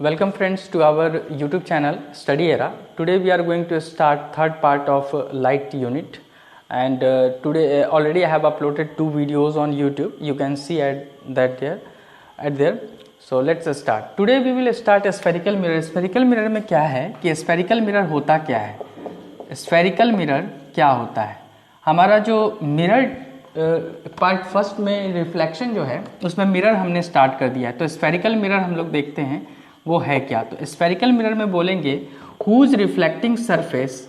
Welcome friends to our YouTube channel Study Era. Today we are going to start third part of light unit, and today already I have uploaded 2 videos on YouTube. You can see at there. So let's start. Today we will start a spherical mirror. Spherical mirror में क्या है कि spherical mirror होता क्या है? Spherical mirror क्या होता है? हमारा जो मिरर पार्ट फर्स्ट में रिफ्लेक्शन जो है उसमें मिरर हमने स्टार्ट कर दिया है, तो स्फेरिकल मिरर हम लोग देखते हैं वो है क्या। तो स्फेरिकल मिरर में बोलेंगे whose reflecting surface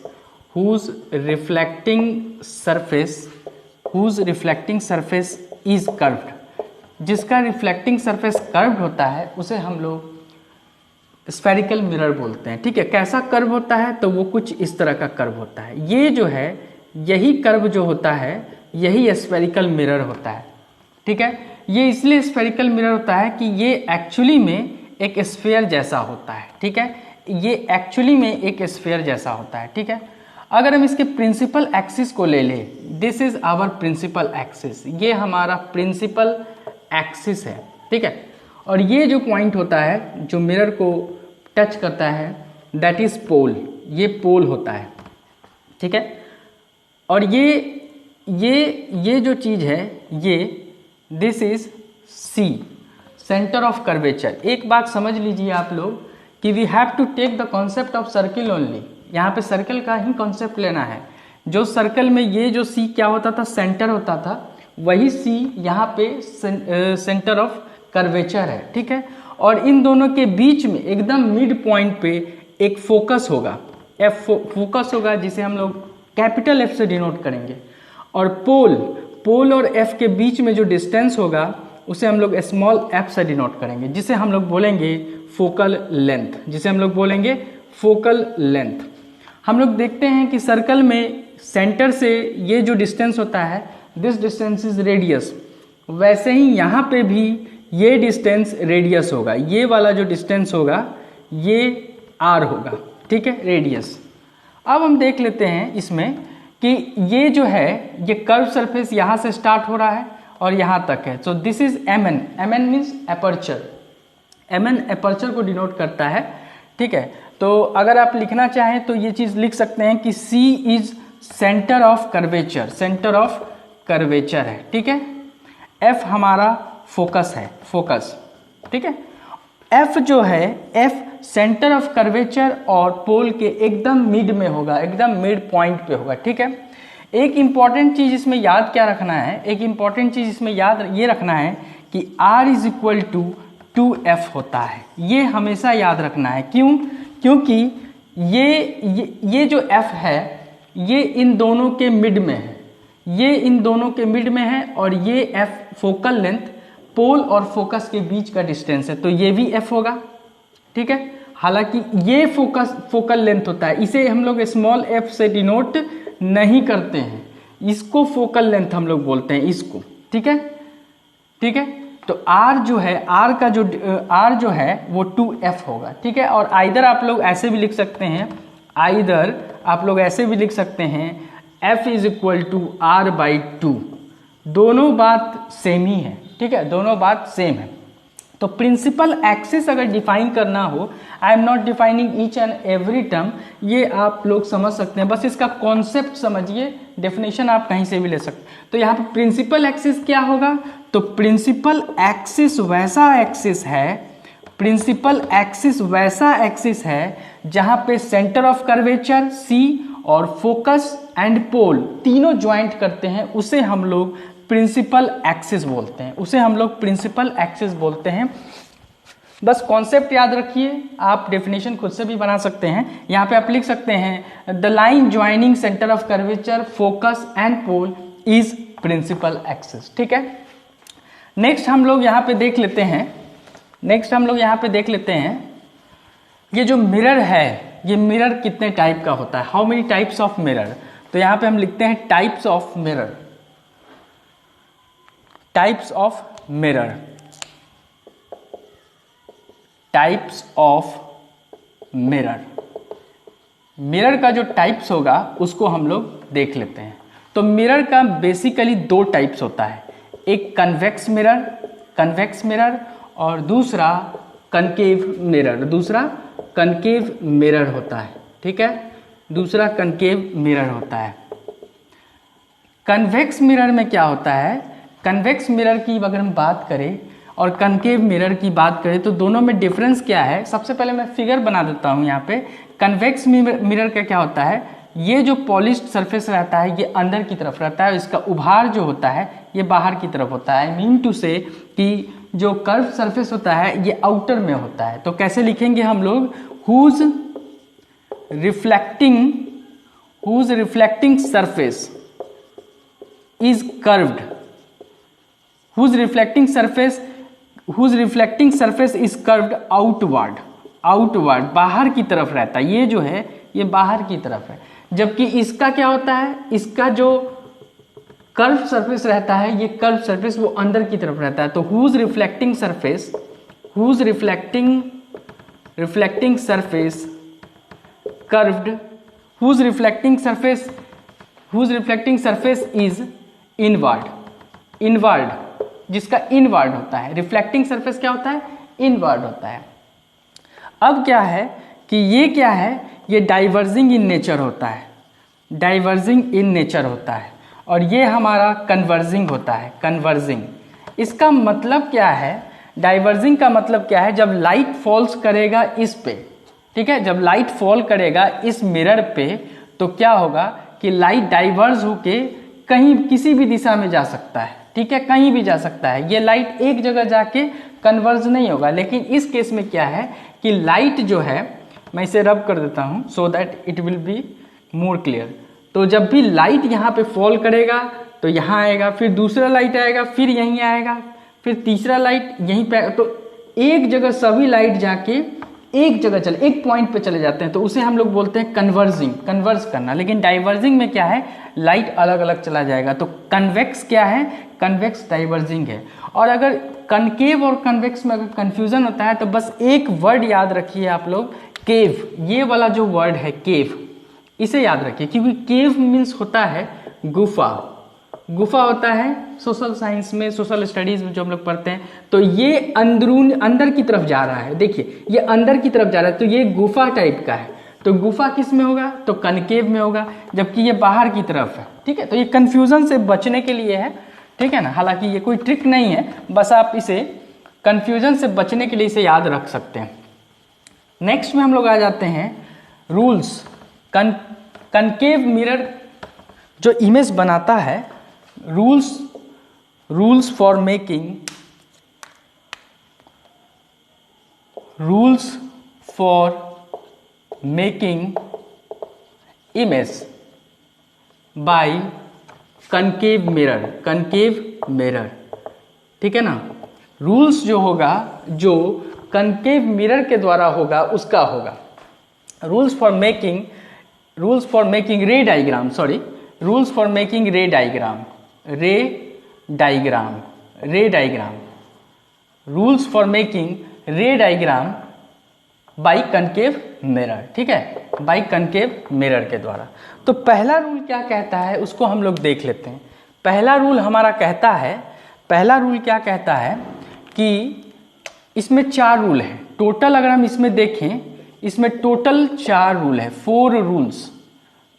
is curved, जिसका रिफ्लेक्टिंग सरफेस कर्व्ड होता है उसे हम लोग स्फेरिकल मिरर बोलते हैं। ठीक है, कैसा कर्व होता है? तो वो कुछ इस तरह का कर्व होता है। ये जो है यही कर्व जो होता है यही स्फेरिकल मिरर होता है। ठीक है, ये इसलिए स्फेरिकल मिरर होता है कि ये एक्चुअली में एक स्फीयर जैसा होता है। ठीक है, ये एक्चुअली में एक स्फीयर जैसा होता है। ठीक है, अगर हम इसके प्रिंसिपल एक्सिस को ले लें, this is our principal axis, ये हमारा प्रिंसिपल एक्सिस है। ठीक है, और ये जो पॉइंट होता है जो मिरर को टच करता है दैट इज पोल, ये पोल होता है। ठीक है, और ये जो चीज है ये this is C, centre of curvature. एक बात समझ लीजिए आप लोग कि we have to take the concept of circle only. यहाँ पे सर्कल का ही कॉन्सेप्ट लेना है। जो सर्कल में ये जो सी क्या होता था, सेंटर होता था, वही सी यहाँ पे सेंटर ऑफ कर्वेचर है। ठीक है, और इन दोनों के बीच में एकदम मिड पॉइंट पे एक फोकस होगा, एफ फोकस होगा, जिसे हम लोग कैपिटल एफ से डिनोट करेंगे। और पोल और एफ के बीच में जो डिस्टेंस होगा उसे हम लोग स्मॉल एफ से डिनोट करेंगे, जिसे हम लोग बोलेंगे फोकल लेंथ। हम लोग देखते हैं कि सर्कल में सेंटर से ये जो डिस्टेंस होता है दिस डिस्टेंस इज रेडियस, वैसे ही यहाँ पे भी ये डिस्टेंस रेडियस होगा। ये वाला जो डिस्टेंस होगा ये आर होगा। ठीक है, रेडियस। अब हम देख लेते हैं इसमें कि ये जो है ये कर्व सरफेस यहाँ से स्टार्ट हो रहा है और यहाँ तक है। So this is M N means aperture, M N aperture को डिनोट करता है। ठीक है, तो अगर आप लिखना चाहें तो ये चीज़ लिख सकते हैं कि सी इज सेंटर ऑफ कर्वेचर है। ठीक है, एफ हमारा फोकस है, ठीक है, एफ जो है एफ सेंटर ऑफ कर्वेचर और पोल के एकदम मिड में होगा, एकदम मिड पॉइंट पे होगा। ठीक है, एक इंपॉर्टेंट चीज इसमें याद क्या रखना है, एक इंपॉर्टेंट चीज इसमें याद ये रखना है कि R is equal to 2F होता है। ये हमेशा याद रखना है। क्यों? क्योंकि ये जो F है ये इन दोनों के मिड में है, ये इन दोनों के मिड में है, और ये F फोकल लेंथ पोल और फोकस के बीच का डिस्टेंस है, तो ये भी F होगा। ठीक है, हालांकि ये फोकल लेंथ होता है, इसे हम लोग स्मॉल f से डिनोट नहीं करते हैं, इसको फोकल लेंथ हम लोग बोलते हैं, इसको। ठीक है, ठीक है, तो R जो है, R जो है वो 2F होगा। ठीक है, और आइदर आप लोग ऐसे भी लिख सकते हैं, F is equal to R/2। दोनों बात सेम ही है। ठीक है, दोनों बात सेम है। तो प्रिंसिपल एक्सिस अगर डिफाइन करना हो, I am not defining each and every term, ये आप लोग समझ सकते हैं, बस इसका कॉन्सेप्ट समझिए, डेफिनेशन आप कहीं से भी ले सकते हैं। तो यहाँ पे प्रिंसिपल एक्सिस क्या होगा? तो प्रिंसिपल एक्सिस वैसा एक्सिस है जहाँ पे सेंटर ऑफ कर्वेचर सी और फोकस एंड पोल तीनों ज्वाइंट करते हैं, उसे हम लोग प्रिंसिपल एक्सिस बोलते हैं। बस कॉन्सेप्ट याद रखिए, आप डेफिनेशन खुद से भी बना सकते हैं। यहाँ पे आप लिख सकते हैं the line joining centre of curvature focus and pole is principal axis. ठीक है, नेक्स्ट हम लोग यहाँ पे देख लेते हैं ये जो मिरर है, ये मिरर कितने टाइप का होता है, how many types of mirror. तो यहाँ पे हम लिखते हैं टाइप्स ऑफ मिरर। मिरर का जो टाइप्स होगा उसको हम लोग देख लेते हैं। तो मिरर का बेसिकली 2 टाइप्स होता है, एक कन्वेक्स मिरर और दूसरा कनकेव मिरर, दूसरा कनकेव मिरर होता है, ठीक है, दूसरा कनकेव मिरर होता है। कन्वेक्स मिरर में क्या होता है, कन्वेक्स मिरर की अगर हम बात करें और कनकेव मिरर की बात करें तो दोनों में डिफरेंस क्या है। सबसे पहले मैं फिगर बना देता हूँ यहाँ पे। कन्वेक्स मिरर का क्या होता है, ये जो पॉलिश्ड सरफेस रहता है ये अंदर की तरफ रहता है, इसका उभार जो होता है ये बाहर की तरफ होता है। आई मीन टू से कि जो कर्व सरफेस होता है ये आउटर में होता है। तो कैसे लिखेंगे हम लोग, whose reflecting surface is curved, whose reflecting surface is curved outward, बाहर की तरफ रहता है। ये जो है ये बाहर की तरफ है, जबकि इसका क्या होता है, इसका जो कर्व सरफेस रहता है ये कर्व सरफेस वो अंदर की तरफ रहता है। तो whose reflecting surface curved, whose reflecting surface is inward, जिसका इनवर्ड होता है। रिफ्लेक्टिंग सरफेस क्या होता है, इनवर्ड होता है। अब क्या है कि ये क्या है, ये डाइवर्जिंग इन नेचर होता है, डाइवर्जिंग इन नेचर होता है, और ये हमारा कन्वर्जिंग होता है, कन्वर्जिंग। इसका मतलब क्या है, डाइवर्जिंग का मतलब क्या है, जब लाइट फॉल्स करेगा इस पे, ठीक है, जब लाइट फॉल करेगा इस मिरर पे तो क्या होगा कि लाइट डाइवर्ज होके कहीं किसी भी दिशा में जा सकता है, ठीक है, कहीं भी जा सकता है। ये लाइट एक जगह जाके कन्वर्ज नहीं होगा। लेकिन इस केस में क्या है कि लाइट जो है, मैं इसे रब कर देता हूँ so that it will be more clear. तो जब भी लाइट यहाँ पे फॉल करेगा तो यहाँ आएगा, फिर दूसरा लाइट आएगा, फिर यहीं आएगा, फिर तीसरा लाइट यहीं पे, तो एक जगह सभी लाइट जाके एक जगह एक पॉइंट पे चले जाते हैं, तो उसे हम लोग बोलते हैं कन्वर्ज करना। लेकिन डाइवर्जिंग में क्या है, लाइट अलग अलग चला जाएगा। तो कन्वेक्स क्या है, कन्वेक्स डाइवर्जिंग है। और अगर कनकेव और कन्वेक्स में अगर कन्फ्यूजन होता है तो बस एक वर्ड याद रखिए आप लोग, केव। ये वाला जो वर्ड है केव, इसे याद रखिए, क्योंकि केव मीन्स होता है गुफा। गुफा होता है सोशल साइंस में, सोशल स्टडीज में जो हम लोग पढ़ते हैं, तो ये अंदर की तरफ जा रहा है। देखिए ये अंदर की तरफ जा रहा है, तो ये गुफा टाइप का है। तो गुफा किस में होगा, तो कनकेव में होगा, जबकि ये बाहर की तरफ है, ठीक है। तो ये कंफ्यूजन से बचने के लिए है, ठीक है ना। हालांकि ये कोई ट्रिक नहीं है, बस आप इसे कंफ्यूजन से बचने के लिए इसे याद रख सकते हैं। नेक्स्ट में हम लोग आ जाते हैं रूल्स। कनकेव मिरर जो इमेज बनाता है, rules for making image by concave mirror, ठीक है ना। रूल्स जो होगा, जो कनकेव मिरर के द्वारा होगा उसका होगा rules for making ray diagram, by concave mirror, ठीक है, बाय कनकेव मिरर के द्वारा। तो पहला रूल क्या कहता है उसको हम लोग देख लेते हैं। पहला रूल हमारा कहता है, पहला रूल क्या कहता है कि इसमें 4 रूल है टोटल। अगर हम इसमें देखें, इसमें टोटल 4 रूल है, 4 रूल्स,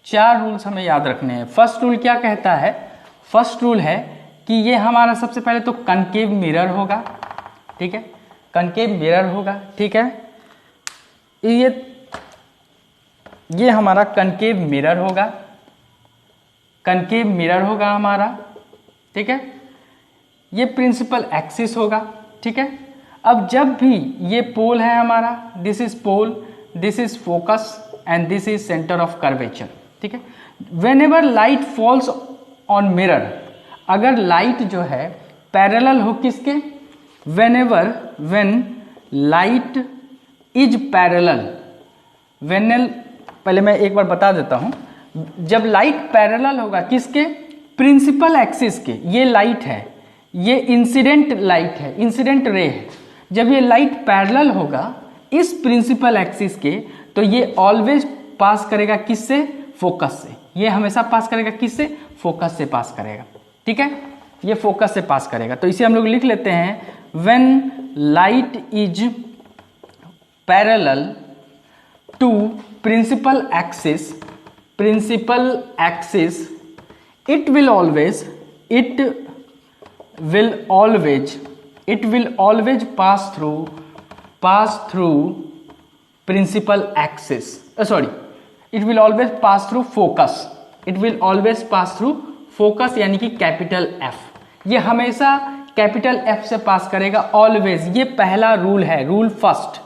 4 रूल्स हमें याद रखने हैं। फर्स्ट रूल क्या कहता है, फर्स्ट रूल है कि ये हमारा सबसे पहले तो कनकेव मिरर होगा, ठीक है, कनकेव मिरर होगा, ठीक है। ये हमारा कनकेव मिरर होगा, कनकेव मिरर होगा हमारा, ठीक है। ये प्रिंसिपल एक्सिस होगा, ठीक है। अब जब भी ये पोल है हमारा, this is pole, this is focus and this is centre of curvature, ठीक है। Whenever light falls on mirror, अगर लाइट जो है पैरेलल हो किसके, व्हेन लाइट इज पैरेलल, पहले मैं एक बार बता देता हूं, जब लाइट पैरेलल होगा किसके, प्रिंसिपल एक्सिस के। ये लाइट है, ये इंसिडेंट लाइट है, इंसिडेंट रे है। जब ये लाइट पैरेलल होगा इस प्रिंसिपल एक्सिस के, तो ये ऑलवेज पास करेगा किससे, फोकस से। ये हमेशा पास करेगा किससे, फोकस से पास करेगा, ठीक है, ये फोकस से पास करेगा। तो इसे हम लोग लिख लेते हैं, when light is parallel to principal axis, it will always pass through principal axis, it will always pass through focus, यानी कि कैपिटल F, ये हमेशा कैपिटल F से पास करेगा ऑलवेज। ये पहला रूल है, रूल फर्स्ट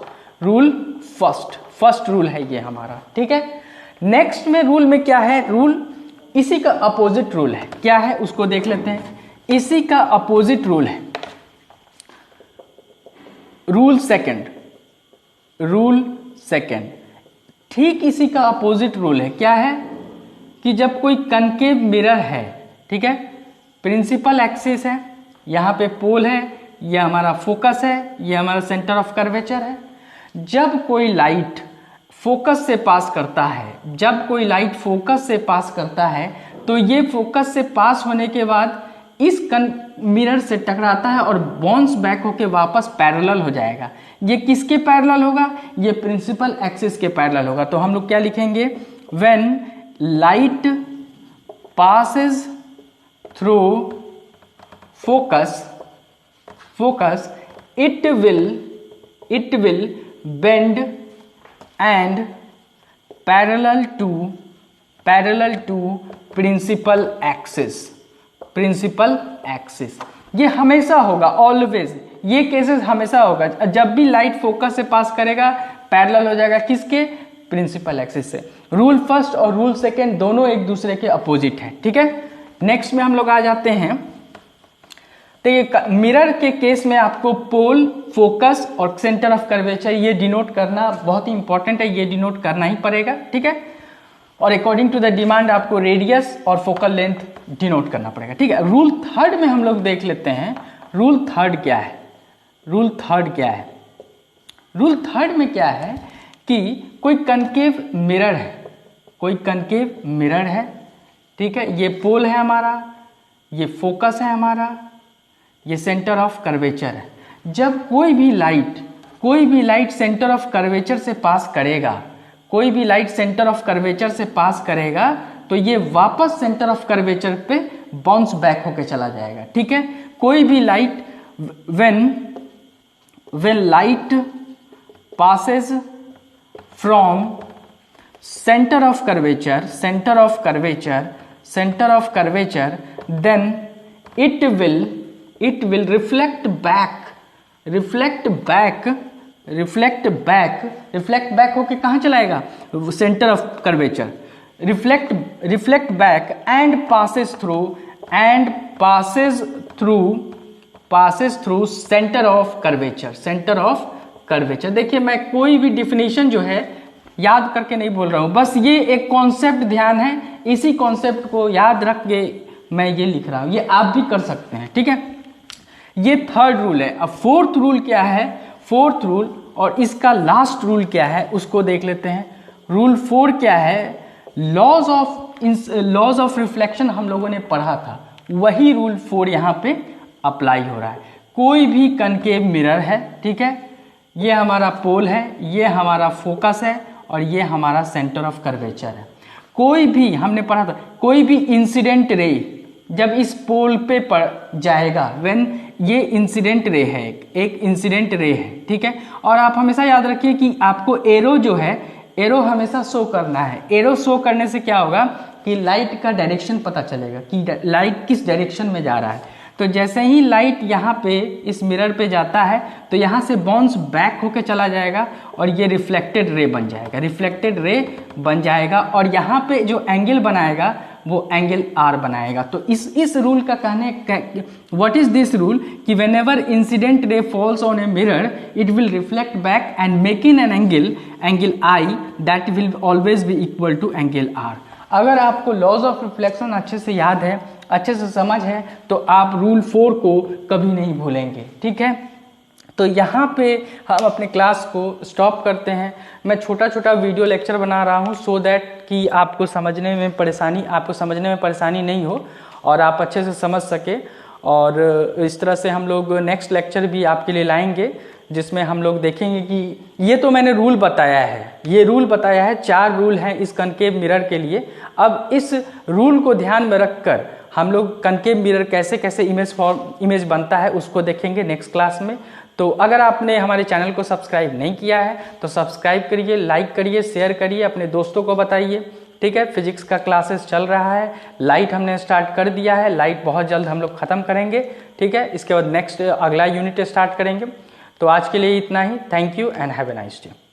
रूल है ये हमारा, ठीक है। नेक्स्ट में रूल में क्या है, रूल इसी का अपोजिट रूल है, क्या है उसको देख लेते हैं। इसी का अपोजिट रूल है रूल सेकंड, ठीक इसी का अपोजिट रूल है, क्या है कि जब कोई कनकेव मिरर है, ठीक है, प्रिंसिपल एक्सिस है, यहाँ पे पोल है, ये हमारा फोकस है, ये हमारा सेंटर ऑफ कर्वेचर है। जब कोई लाइट फोकस से पास करता है, तो ये फोकस से पास होने के बाद इस मिरर से टकराता है और बाउंस बैक होके वापस पैरेलल हो जाएगा। ये किसके पैरेलल होगा, ये प्रिंसिपल एक्सिस के पैरेलल होगा। तो हम लोग क्या लिखेंगे, when light passes through focus, it will bend and parallel to principal axis। ये हमेशा होगा, ऑलवेज, ये केसेस हमेशा होगा। जब भी लाइट फोकस से पास करेगा पैरेलल हो जाएगा किसके, प्रिंसिपल एक्सिस से। रूल फर्स्ट और रूल सेकेंड दोनों एक दूसरे के अपोजिट है, ठीक है। नेक्स्ट में हम लोग आ जाते हैं, तो ये मिरर के केस में आपको पोल, फोकस और सेंटर ऑफ कर्वेचर ये डिनोट करना बहुत ही इंपॉर्टेंट है, ये डिनोट करना ही पड़ेगा, ठीक है। और अकॉर्डिंग टू द डिमांड आपको रेडियस और फोकल लेंथ डिनोट करना पड़ेगा, ठीक है। रूल थर्ड में हम लोग देख लेते हैं, रूल थर्ड क्या है। रूल थर्ड में क्या है कि कोई कनकेव मिरर है, ठीक है, ये पोल है हमारा, ये फोकस है हमारा, ये सेंटर ऑफ कर्वेचर है। जब कोई भी लाइट सेंटर ऑफ कर्वेचर से पास करेगा, तो ये वापस सेंटर ऑफ कर्वेचर पे बाउंस बैक होके चला जाएगा, ठीक है। कोई भी light when light passes from center of curvature, then it will reflect back होके कहाँ चलाएगा, centre of curvature, reflect back and passes through centre of curvature. देखिए मैं कोई भी डिफिनीशन जो है याद करके नहीं बोल रहा हूँ, बस ये एक कॉन्सेप्ट ध्यान है, इसी कॉन्सेप्ट को याद रख के मैं ये लिख रहा हूँ, ये आप भी कर सकते हैं, ठीक है। ये थर्ड रूल है। अब फोर्थ रूल क्या है, फोर्थ रूल और इसका लास्ट रूल क्या है उसको देख लेते हैं। रूल 4 क्या है, लॉज ऑफ रिफ्लेक्शन हम लोगों ने पढ़ा था, वही रूल 4 यहाँ पे अप्लाई हो रहा है। कोई भी कनकेव मिरर है, ठीक है, ये हमारा पोल है, ये हमारा फोकस है और ये हमारा सेंटर ऑफ कर्वेचर है। कोई भी हमने पढ़ा था, कोई भी इंसिडेंट रे जब इस पोल पे पड़ जाएगा, ये इंसिडेंट रे है, एक इंसिडेंट रे है, ठीक है। और आप हमेशा याद रखिए कि आपको एरो जो है, एरो हमेशा शो करना है। एरो शो करने से क्या होगा कि लाइट का डायरेक्शन पता चलेगा कि लाइट किस डायरेक्शन में जा रहा है। तो जैसे ही लाइट यहाँ पे इस मिरर पे जाता है तो यहाँ से बाउंस बैक होके चला जाएगा और ये रिफ्लेक्टेड रे बन जाएगा, और यहाँ पे जो एंगल बनाएगा वो एंगल R बनाएगा। तो इस रूल का कहने, व्हाट इज दिस रूल, कि whenever incident ray falls on a mirror it will reflect back and making an angle I that will always be equal to angle R। अगर आपको laws of reflection अच्छे से याद है, अच्छे से समझ है, तो आप रूल 4 को कभी नहीं भूलेंगे, ठीक है। तो यहाँ पे हम अपने क्लास को स्टॉप करते हैं। मैं छोटा छोटा वीडियो लेक्चर बना रहा हूँ सो दैट कि आपको समझने में परेशानी नहीं हो और आप अच्छे से समझ सके। और इस तरह से हम लोग नेक्स्ट लेक्चर भी आपके लिए लाएंगे जिसमें हम लोग देखेंगे कि ये तो मैंने रूल बताया है, ये रूल बताया है, 4 रूल हैं इस कनकेव मिरर के लिए। अब इस रूल को ध्यान में रखकर हम लोग कनकेव मिरर कैसे कैसे इमेज बनता है उसको देखेंगे नेक्स्ट क्लास में। तो अगर आपने हमारे चैनल को सब्सक्राइब नहीं किया है तो सब्सक्राइब करिए, लाइक करिए, शेयर करिए, अपने दोस्तों को बताइए। ठीक है, फिजिक्स का क्लासेस चल रहा है, लाइट हमने स्टार्ट कर दिया है, लाइट बहुत जल्द हम लोग ख़त्म करेंगे। ठीक है, इसके बाद नेक्स्ट अगला यूनिट स्टार्ट करेंगे। तो आज के लिए इतना ही। Thank you and have a nice day.